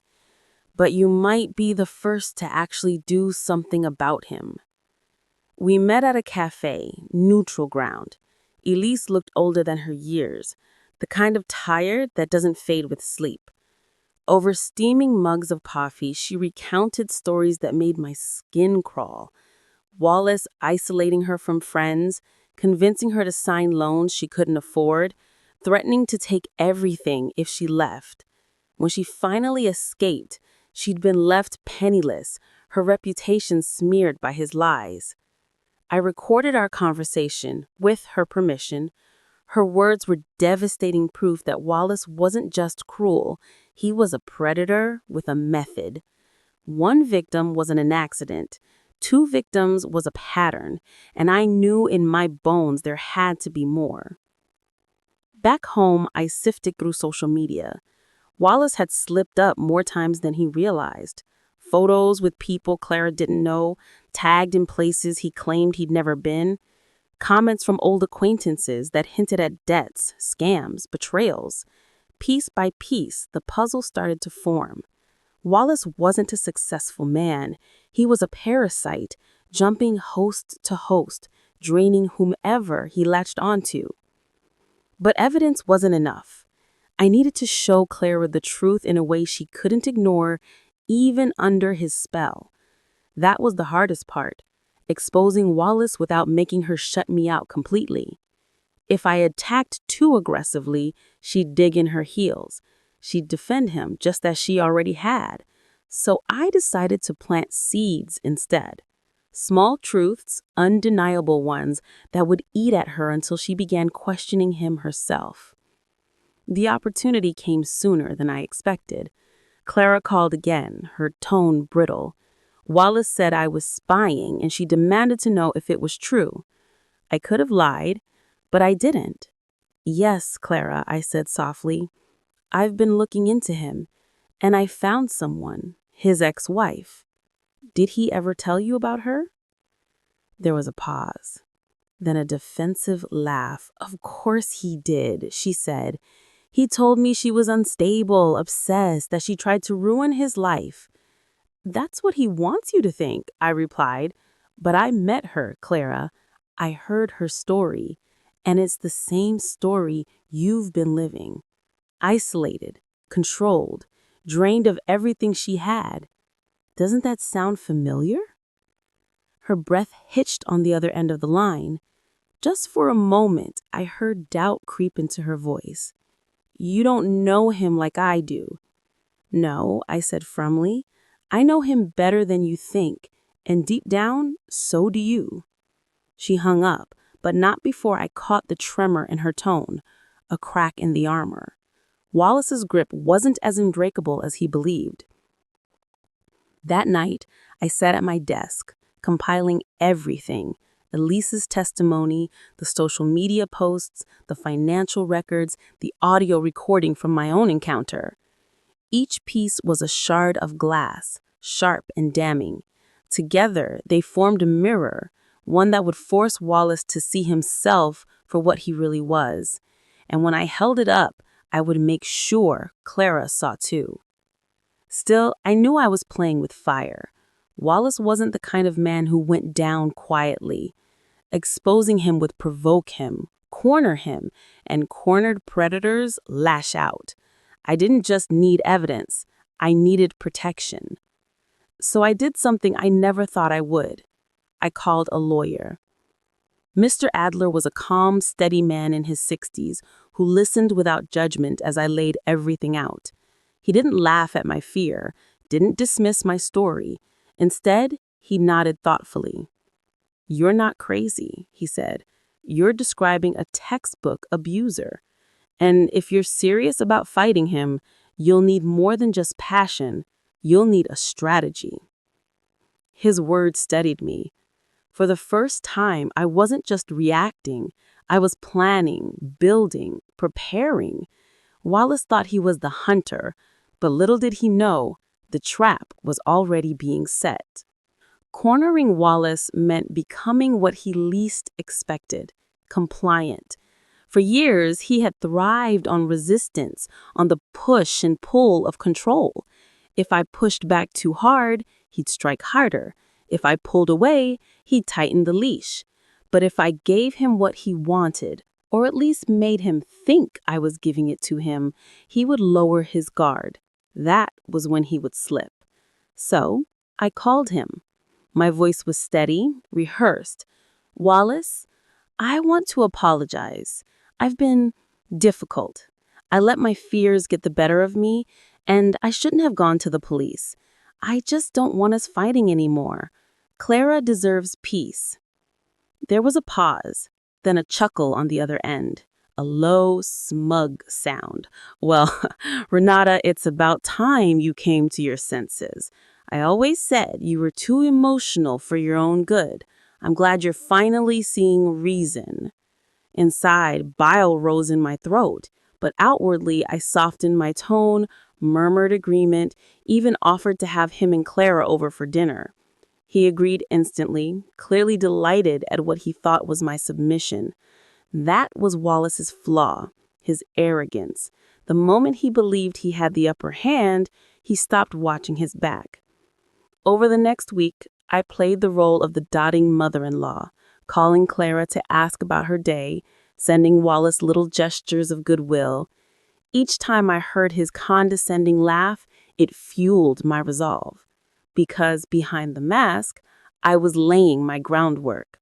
"but you might be the first to actually do something about him." We met at a cafe, neutral ground. Elise looked older than her years, the kind of tired that doesn't fade with sleep. Over steaming mugs of coffee, she recounted stories that made my skin crawl. Wallace isolating her from friends, convincing her to sign loans she couldn't afford, threatening to take everything if she left. When she finally escaped, she'd been left penniless, her reputation smeared by his lies. I recorded our conversation, with her permission. Her words were devastating proof that Wallace wasn't just cruel, he was a predator with a method. One victim wasn't an accident. Two victims was a pattern, and I knew in my bones there had to be more. Back home, I sifted through social media. Wallace had slipped up more times than he realized. Photos with people Clara didn't know, tagged in places he claimed he'd never been. Comments from old acquaintances that hinted at debts, scams, betrayals. Piece by piece, the puzzle started to form. Wallace wasn't a successful man. He was a parasite, jumping host to host, draining whomever he latched onto. But evidence wasn't enough. I needed to show Clara the truth in a way she couldn't ignore, even under his spell. That was the hardest part, exposing Wallace without making her shut me out completely. If I attacked too aggressively, she'd dig in her heels. She'd defend him just as she already had. So I decided to plant seeds instead. Small truths, undeniable ones, that would eat at her until she began questioning him herself. The opportunity came sooner than I expected. Clara called again, her tone brittle. Wallace said I was spying, and she demanded to know if it was true. I could have lied, but I didn't. "Yes, Clara," I said softly. "I've been looking into him, and I found someone, his ex-wife. Did he ever tell you about her?" There was a pause, then a defensive laugh. "Of course he did," she said. "He told me she was unstable, obsessed, that she tried to ruin his life." "That's what he wants you to think," I replied. "But I met her, Clara. I heard her story, and it's the same story you've been living. Isolated, controlled, drained of everything she had. Doesn't that sound familiar?" Her breath hitched on the other end of the line. Just for a moment, I heard doubt creep into her voice. "You don't know him like I do." "No," I said firmly. "I know him better than you think, and deep down, so do you." She hung up, but not before I caught the tremor in her tone, a crack in the armor. Wallace's grip wasn't as unbreakable as he believed. That night, I sat at my desk, compiling everything: Elise's testimony, the social media posts, the financial records, the audio recording from my own encounter. Each piece was a shard of glass, sharp and damning. Together, they formed a mirror, one that would force Wallace to see himself for what he really was. And when I held it up, I would make sure Clara saw too. Still, I knew I was playing with fire. Wallace wasn't the kind of man who went down quietly. Exposing him would provoke him, corner him, and cornered predators lash out. I didn't just need evidence, I needed protection. So I did something I never thought I would. I called a lawyer. Mr. Adler was a calm, steady man in his 60s who listened without judgment as I laid everything out. He didn't laugh at my fear, didn't dismiss my story. Instead, he nodded thoughtfully. "You're not crazy," he said. "You're describing a textbook abuser. And if you're serious about fighting him, you'll need more than just passion. You'll need a strategy." His words steadied me. For the first time, I wasn't just reacting. I was planning, building, preparing. Wallace thought he was the hunter, but little did he know, the trap was already being set. Cornering Wallace meant becoming what he least expected, compliant. For years, he had thrived on resistance, on the push and pull of control. If I pushed back too hard, he'd strike harder. If I pulled away, he'd tighten the leash. But if I gave him what he wanted, or at least made him think I was giving it to him, he would lower his guard. That was when he would slip. So I called him. My voice was steady, rehearsed. "Wallace, I want to apologize. I've been difficult. I let my fears get the better of me, and I shouldn't have gone to the police. I just don't want us fighting anymore. Clara deserves peace." There was a pause, then a chuckle on the other end, a low, smug sound. "Well, Renata, it's about time you came to your senses. I always said you were too emotional for your own good. I'm glad you're finally seeing reason." Inside, bile rose in my throat, but outwardly I softened my tone, murmured agreement, even offered to have him and Clara over for dinner. He agreed instantly, clearly delighted at what he thought was my submission. That was Wallace's flaw, his arrogance. The moment he believed he had the upper hand, he stopped watching his back. Over the next week, I played the role of the doting mother-in-law, calling Clara to ask about her day, sending Wallace little gestures of goodwill. Each time I heard his condescending laugh, it fueled my resolve. Because behind the mask, I was laying my groundwork.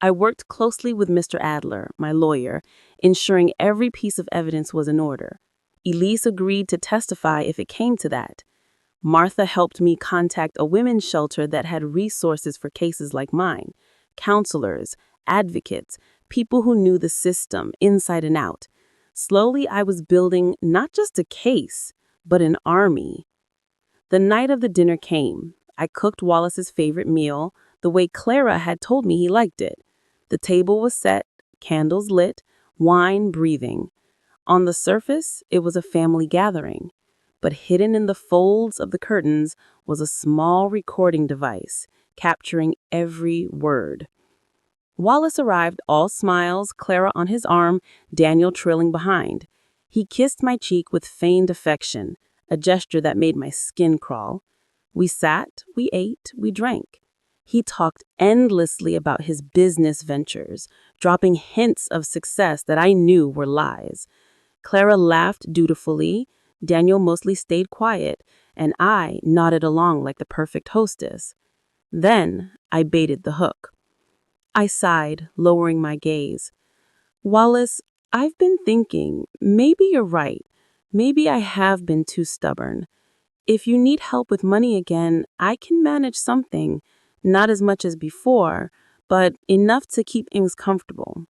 I worked closely with Mr. Adler, my lawyer, ensuring every piece of evidence was in order. Elise agreed to testify if it came to that. Martha helped me contact a women's shelter that had resources for cases like mine, counselors, advocates, people who knew the system inside and out. Slowly, I was building not just a case, but an army. The night of the dinner came. I cooked Wallace's favorite meal, the way Clara had told me he liked it. The table was set, candles lit, wine breathing. On the surface, it was a family gathering, but hidden in the folds of the curtains was a small recording device, capturing every word. Wallace arrived, all smiles, Clara on his arm, Daniel trailing behind. He kissed my cheek with feigned affection, a gesture that made my skin crawl. We sat, we ate, we drank. He talked endlessly about his business ventures, dropping hints of success that I knew were lies. Clara laughed dutifully, Daniel mostly stayed quiet, and I nodded along like the perfect hostess. Then I baited the hook. I sighed, lowering my gaze. "Wallace, I've been thinking, maybe you're right. Maybe I have been too stubborn. If you need help with money again, I can manage something. Not as much as before, but enough to keep things comfortable."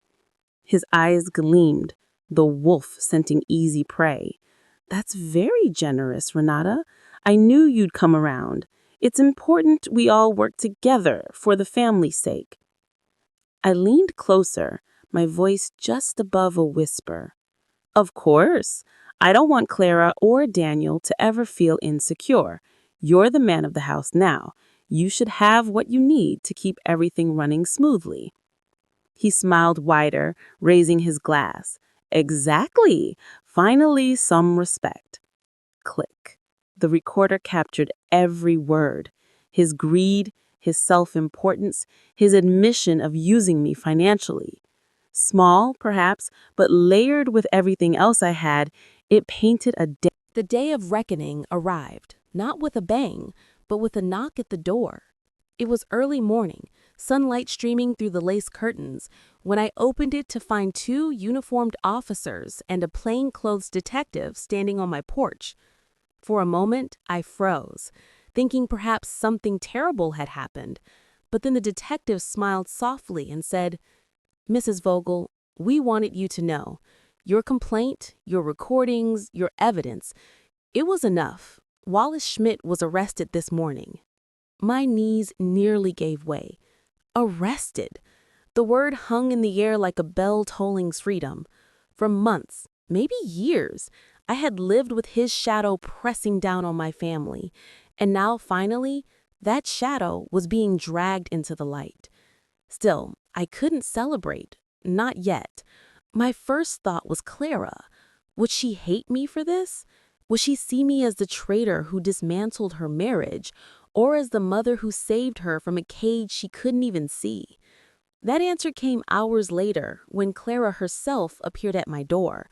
His eyes gleamed, the wolf scenting easy prey. "That's very generous, Renata. I knew you'd come around. It's important we all work together for the family's sake." I leaned closer, my voice just above a whisper. "Of course. I don't want Clara or Daniel to ever feel insecure. You're the man of the house now. You should have what you need to keep everything running smoothly." He smiled wider, raising his glass. "Exactly. Finally, some respect." Click. The recorder captured every word. His greed, his self-importance, his admission of using me financially. Small, perhaps, but layered with everything else I had, it painted a day. The day of reckoning arrived, not with a bang, but with a knock at the door. It was early morning, sunlight streaming through the lace curtains, when I opened it to find two uniformed officers and a plainclothes detective standing on my porch. For a moment, I froze, thinking perhaps something terrible had happened. But then the detective smiled softly and said, "Mrs. Vogel, we wanted you to know. Your complaint, your recordings, your evidence, it was enough. Wallace Schmidt was arrested this morning." My knees nearly gave way. Arrested. The word hung in the air like a bell tolling freedom. For months, maybe years, I had lived with his shadow pressing down on my family. And now, finally, that shadow was being dragged into the light. Still, I couldn't celebrate. Not yet. My first thought was Clara. Would she hate me for this? Would she see me as the traitor who dismantled her marriage, or as the mother who saved her from a cage she couldn't even see? That answer came hours later when Clara herself appeared at my door.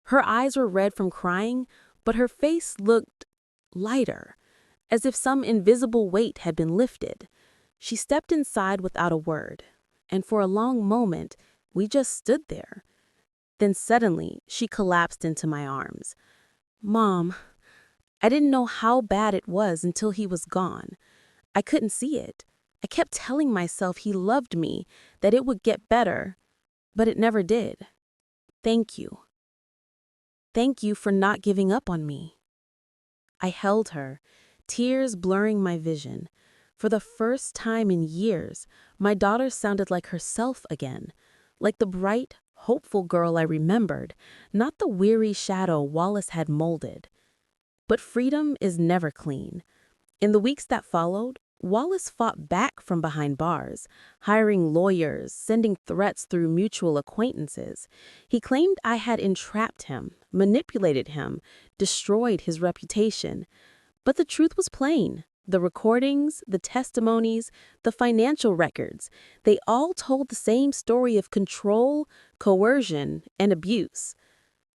Her eyes were red from crying, but her face looked lighter, as if some invisible weight had been lifted. She stepped inside without a word, and for a long moment, we just stood there. Then suddenly, she collapsed into my arms. "Mom, I didn't know how bad it was until he was gone. I couldn't see it. I kept telling myself he loved me, that it would get better, but it never did. Thank you. Thank you for not giving up on me." I held her, tears blurring my vision. For the first time in years, my daughter sounded like herself again, like the bright, hopeful girl I remembered, not the weary shadow Wallace had molded. But freedom is never clean. In the weeks that followed, Wallace fought back from behind bars, hiring lawyers, sending threats through mutual acquaintances. He claimed I had entrapped him, manipulated him, destroyed his reputation. But the truth was plain. The recordings, the testimonies, the financial records, they all told the same story of control, coercion, and abuse.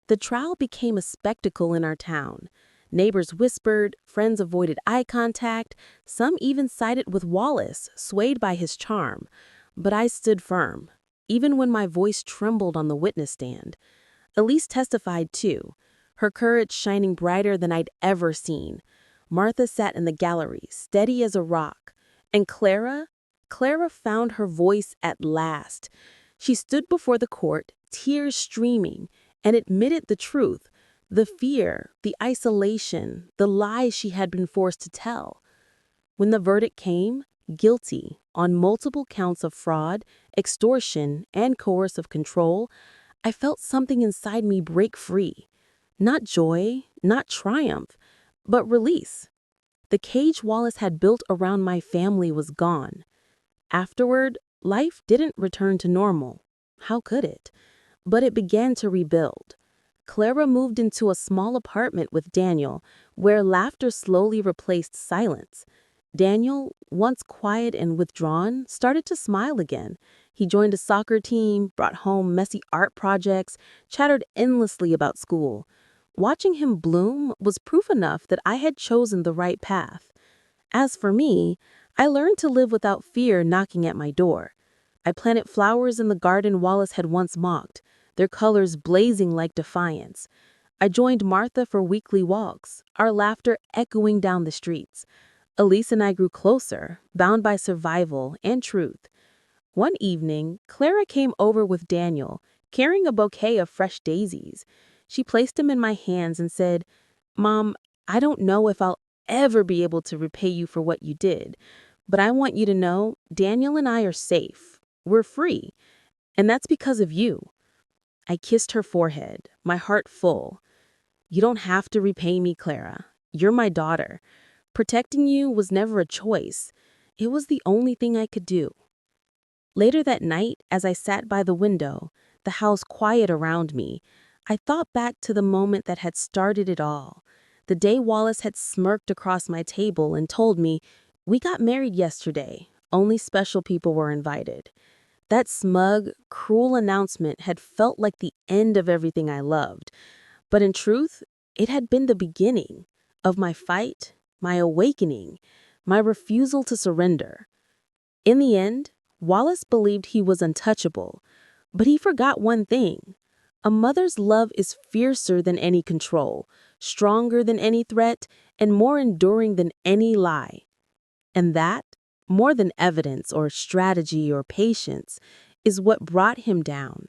The trial became a spectacle in our town. Neighbors whispered, friends avoided eye contact, some even sided with Wallace, swayed by his charm. But I stood firm, even when my voice trembled on the witness stand. Elise testified too, her courage shining brighter than I'd ever seen. Martha sat in the gallery, steady as a rock. And Clara found her voice at last. She stood before the court, tears streaming, and admitted the truth, the fear, the isolation, the lies she had been forced to tell. When the verdict came, guilty on multiple counts of fraud, extortion, and coercive control, I felt something inside me break free. Not joy, not triumph, but release. The cage Wallace had built around my family was gone. Afterward, life didn't return to normal. How could it? But it began to rebuild. Clara moved into a small apartment with Daniel, where laughter slowly replaced silence. Daniel, once quiet and withdrawn, started to smile again. He joined a soccer team, brought home messy art projects, chattered endlessly about school. Watching him bloom was proof enough that I had chosen the right path. As for me, I learned to live without fear knocking at my door. I planted flowers in the garden Wallace had once mocked, their colors blazing like defiance. I joined Martha for weekly walks, our laughter echoing down the streets. Elise and I grew closer, bound by survival and truth. One evening, Clara came over with Daniel, carrying a bouquet of fresh daisies. She placed them in my hands and said, "Mom, I don't know if I'll ever be able to repay you for what you did, but I want you to know Daniel and I are safe. We're free. And that's because of you." I kissed her forehead, my heart full. "You don't have to repay me, Clara. You're my daughter. Protecting you was never a choice. It was the only thing I could do." Later that night, as I sat by the window, the house quiet around me, I thought back to the moment that had started it all. The day Wallace had smirked across my table and told me, "We got married yesterday. Only special people were invited." That smug, cruel announcement had felt like the end of everything I loved. But in truth, it had been the beginning of my fight, my awakening, my refusal to surrender. In the end, Wallace believed he was untouchable, but he forgot one thing. A mother's love is fiercer than any control, stronger than any threat, and more enduring than any lie. And that, more than evidence or strategy or patience, is what brought him down.